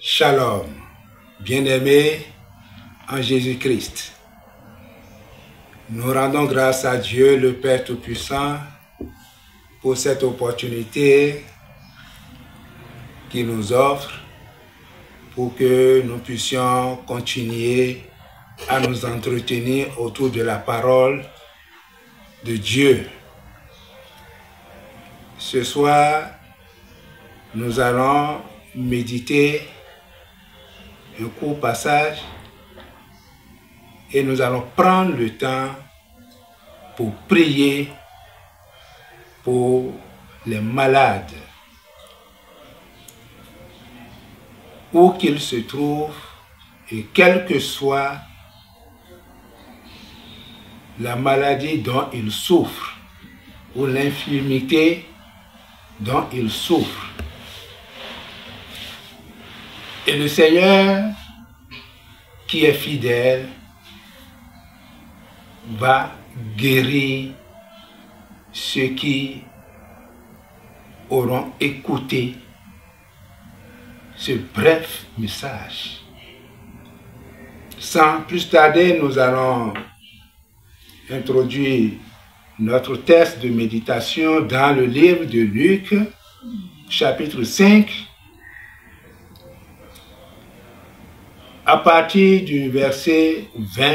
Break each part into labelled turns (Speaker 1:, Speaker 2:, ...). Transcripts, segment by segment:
Speaker 1: Shalom, bien-aimés en Jésus-Christ. Nous rendons grâce à Dieu, le Père Tout-Puissant, pour cette opportunité qu'il nous offre pour que nous puissions continuer à nous entretenir autour de la parole de Dieu. Ce soir, nous allons méditer un court passage et nous allons prendre le temps pour prier pour les malades, où qu'ils se trouvent et quelle que soit la maladie dont ils souffrent ou l'infirmité dont ils souffrent. Et le Seigneur, qui est fidèle, va guérir ceux qui auront écouté ce bref message. Sans plus tarder, nous allons introduire notre texte de méditation dans le livre de Luc, chapitre 5, à partir du verset 20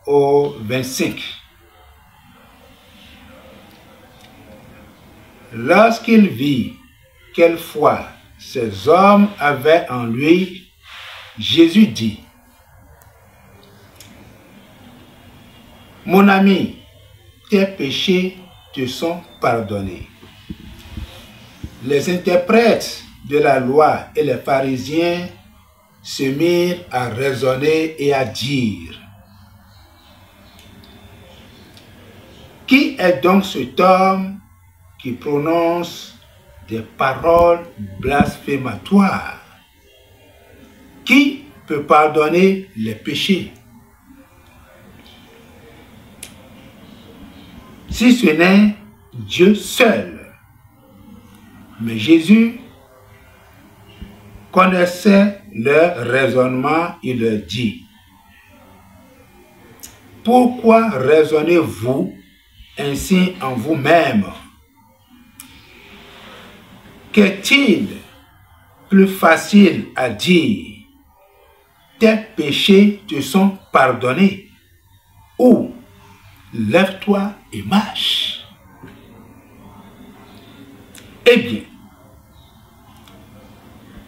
Speaker 1: au 25. Lorsqu'il vit quelle foi ces hommes avaient en lui, Jésus dit: « Mon ami, tes péchés te sont pardonnés. » Les interprètes de la loi et les pharisiens se mirent à raisonner et à dire: « Qui est donc cet homme qui prononce des paroles blasphématoires? Qui peut pardonner les péchés, si ce n'est Dieu seul? » Mais Jésus connaissait leur raisonnement, il leur dit: « Pourquoi raisonnez-vous ainsi en vous-même? Qu'est-il plus facile à dire: tes péchés te sont pardonnés, ou lève-toi et marche? Eh bien,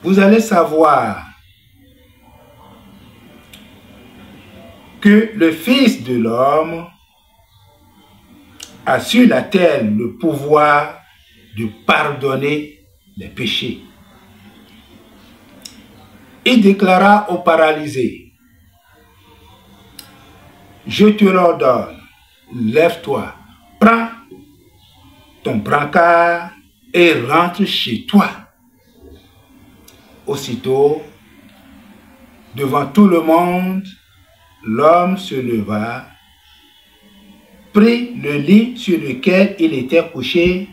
Speaker 1: vous allez savoir que le Fils de l'homme a sur la terre le pouvoir de pardonner les péchés. Il déclara au paralysé: « Je te l'ordonne, lève-toi, prends ton brancard et rentre chez toi. » Aussitôt, devant tout le monde, l'homme se leva, prit le lit sur lequel il était couché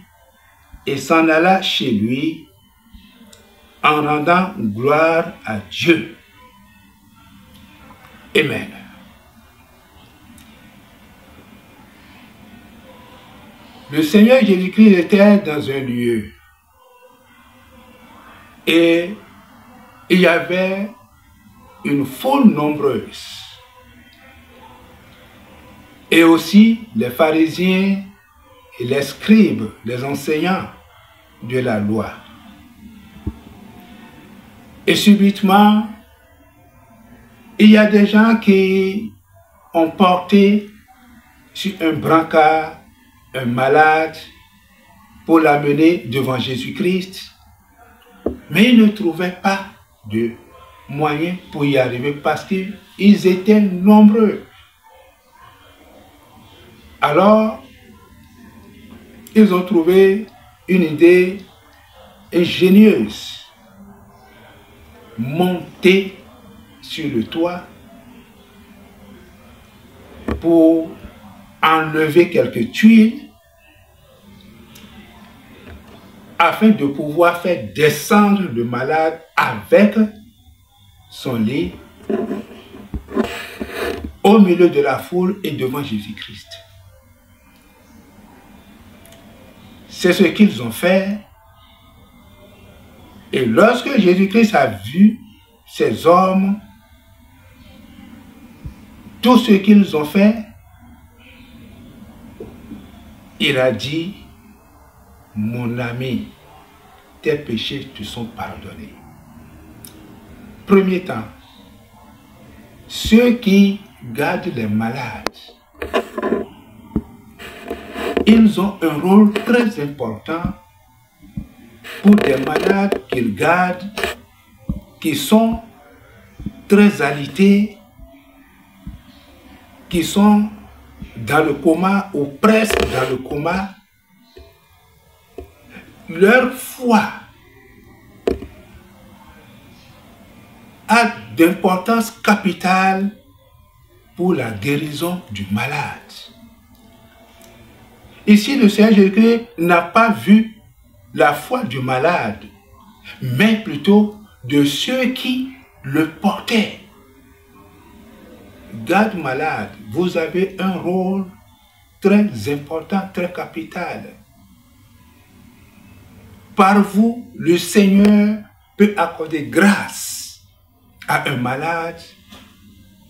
Speaker 1: et s'en alla chez lui en rendant gloire à Dieu. Amen. Le Seigneur Jésus-Christ était dans un lieu et il y avait une foule nombreuse. Et aussi les pharisiens et les scribes, les enseignants de la loi. Et subitement, il y a des gens qui ont porté sur un brancard un malade pour l'amener devant Jésus-Christ, mais ils ne trouvaient pas de moyens pour y arriver parce qu'ils étaient nombreux. Alors, ils ont trouvé une idée ingénieuse: monter sur le toit pour enlever quelques tuiles afin de pouvoir faire descendre le malade avec son lit au milieu de la foule et devant Jésus-Christ. C'est ce qu'ils ont fait. Et lorsque Jésus-Christ a vu ces hommes, tout ce qu'ils ont fait, il a dit, mon ami, tes péchés te sont pardonnés. Premier temps, ceux qui gardent les malades, ils ont un rôle très important pour des malades qu'ils gardent, qui sont très alités, qui sont dans le coma ou presque dans le coma. Leur foi a d'importance capitale pour la guérison du malade. Ici, le Seigneur Jésus n'a pas vu la foi du malade, mais plutôt de ceux qui le portaient. Garde malade, vous avez un rôle très important, très capital. Par vous, le Seigneur peut accorder grâce à un malade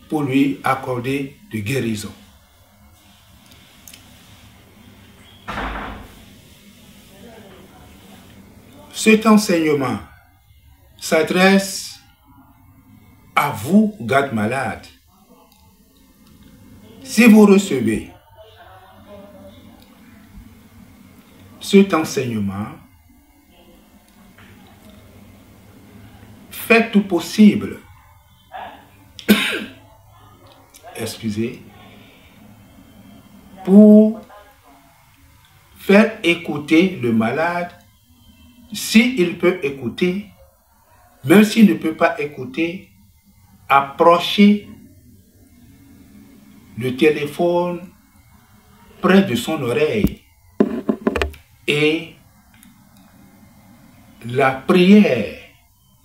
Speaker 1: pour lui accorder de guérison. Cet enseignement s'adresse à vous, garde malade. Si vous recevez cet enseignement, faites tout possible, excusez, pour faire écouter le malade, s'il peut écouter, même s'il ne peut pas écouter, approchez le téléphone près de son oreille et la prière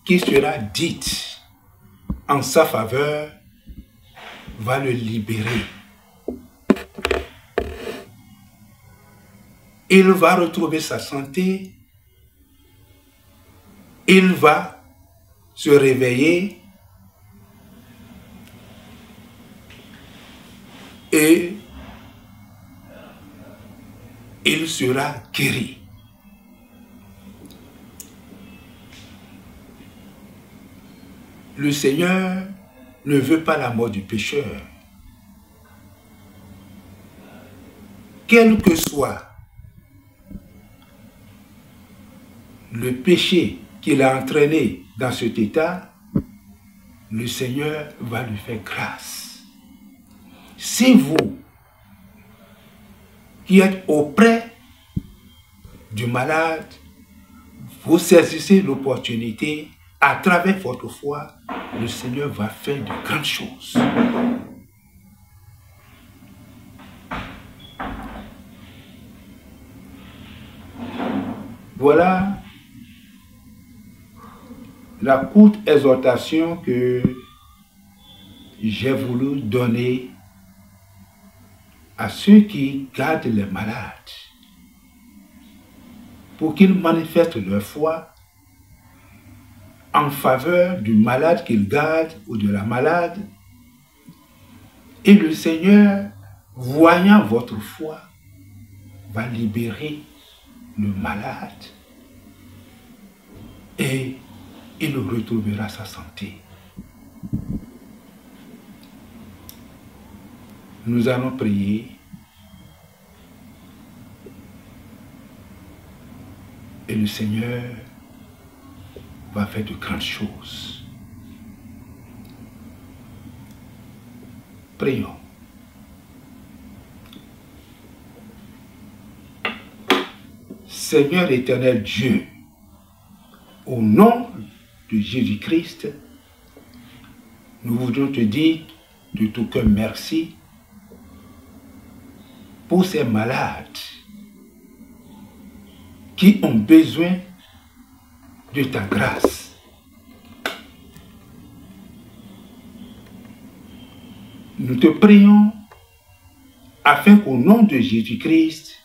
Speaker 1: qui sera dite en sa faveur va le libérer. Il va retrouver sa santé, il va se réveiller et il sera guéri. Le Seigneur ne veut pas la mort du pécheur. Quel que soit le péché qu'il a entraîné dans cet état, le Seigneur va lui faire grâce. Si vous, qui êtes auprès du malade, vous saisissez l'opportunité, à travers votre foi, le Seigneur va faire de grandes choses. Voilà la courte exhortation que j'ai voulu donner à ceux qui gardent les malades pour qu'ils manifestent leur foi en faveur du malade qu'ils gardent ou de la malade. Et le Seigneur, voyant votre foi, va libérer le malade et il retrouvera sa santé. Nous allons prier et le Seigneur va faire de grandes choses. Prions. Seigneur éternel Dieu, au nom de Jésus-Christ, nous voudrions te dire de tout cœur merci pour ces malades qui ont besoin de ta grâce. nous te prions afin qu'au nom de Jésus-Christ,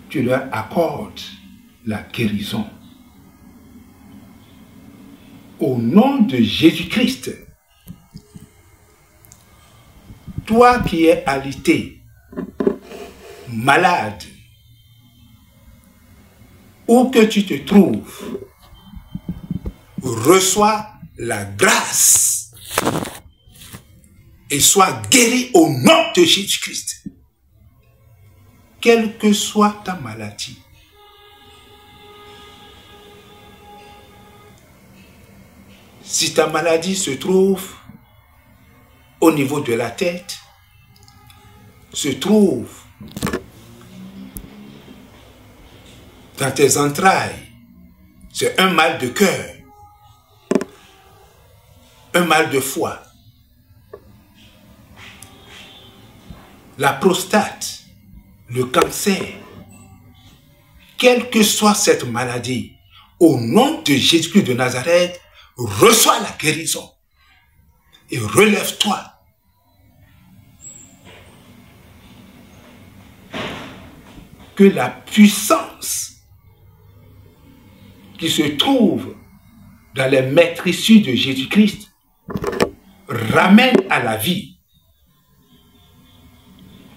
Speaker 1: tu leur accordes la guérison. Au nom de Jésus-Christ, toi qui es alité, malade, où que tu te trouves, reçois la grâce et sois guéri au nom de Jésus-Christ. Quelle que soit ta maladie, si ta maladie se trouve au niveau de la tête, se trouve dans tes entrailles, c'est un mal de cœur, un mal de foie, la prostate, le cancer, quelle que soit cette maladie, au nom de Jésus-Christ de Nazareth, reçois la guérison et relève-toi. Que la puissance qui se trouve dans les maîtrisses de Jésus-Christ ramène à la vie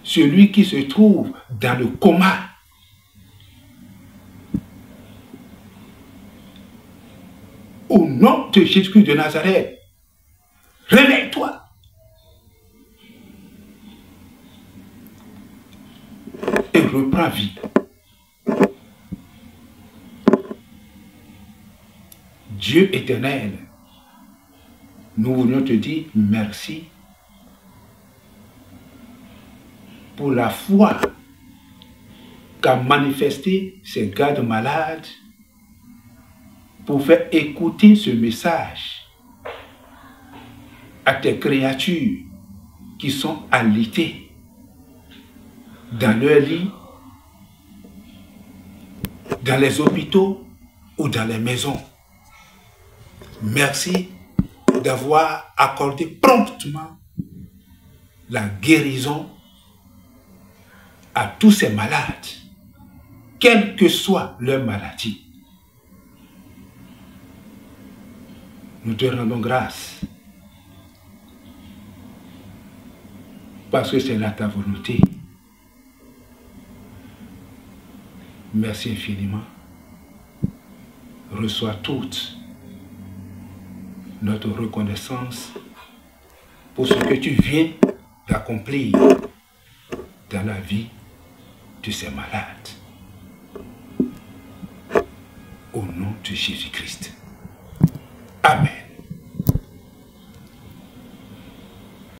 Speaker 1: celui qui se trouve dans le coma. Au nom de Jésus-Christ de Nazareth, réveille-toi. Et reprends vie. Dieu éternel, nous voulons te dire merci pour la foi qu'a manifesté ces gardes malades pour faire écouter ce message à tes créatures qui sont alitées dans leur lit, dans les hôpitaux ou dans les maisons. Merci d'avoir accordé promptement la guérison à tous ces malades, quelle que soit leur maladie. Nous te rendons grâce parce que c'est là ta volonté. Merci infiniment. Reçois toute notre reconnaissance pour ce que tu viens d'accomplir dans la vie de ces malades. Au nom de Jésus-Christ. Amen.